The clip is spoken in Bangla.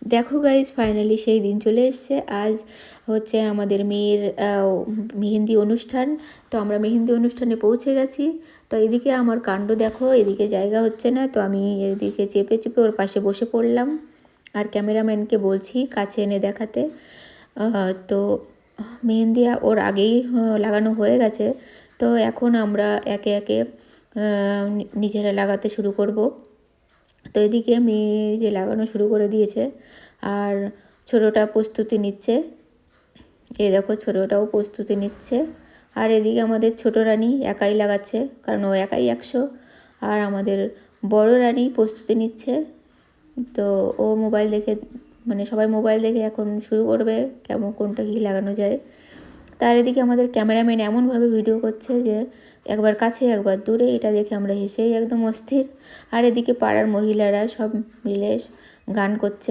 দেখো গাইজ, ফাইনালি সেই দিন চলে এসছে। আজ হচ্ছে আমাদের মেয়ের মেহেন্দি অনুষ্ঠান। তো আমরা মেহেন্দি অনুষ্ঠানে পৌঁছে গেছি। তো এদিকে আমার কাণ্ড দেখো, এদিকে জায়গা হচ্ছে না, তো আমি এদিকে চেপে চেপে ওর পাশে বসে পড়লাম আর ক্যামেরাম্যানকে বলছি কাছে এনে দেখাতে। তো মেহেন্দি ওর আগেই লাগানো হয়ে গেছে। তো এখন আমরা একে একে নিজেরা লাগাতে শুরু করব। তো এদিকে মেয়ে যে লাগানো শুরু করে দিয়েছে আর ছোটোটা প্রস্তুতি নিচ্ছে। এই দেখো, ছোটোটাও প্রস্তুতি নিচ্ছে। আর এদিকে আমাদের ছোটো রানী একাই লাগাচ্ছে, কারণ ও একাই 100। আর আমাদের বড় রানী প্রস্তুতি নিচ্ছে। তো ও মোবাইল দেখে, মানে সবাই মোবাইল দেখে এখন শুরু করবে কেমন কোনটা কী লাগানো যায়। তার এদিকে আমাদের ক্যামেরাম্যান এমনভাবে ভিডিও করছে যে একবার কাছে একবার দূরে, এটা দেখে আমরা হেসেই একদম অস্থির। আর এদিকে পাড়ার মহিলারা সব মিলে গান করছে।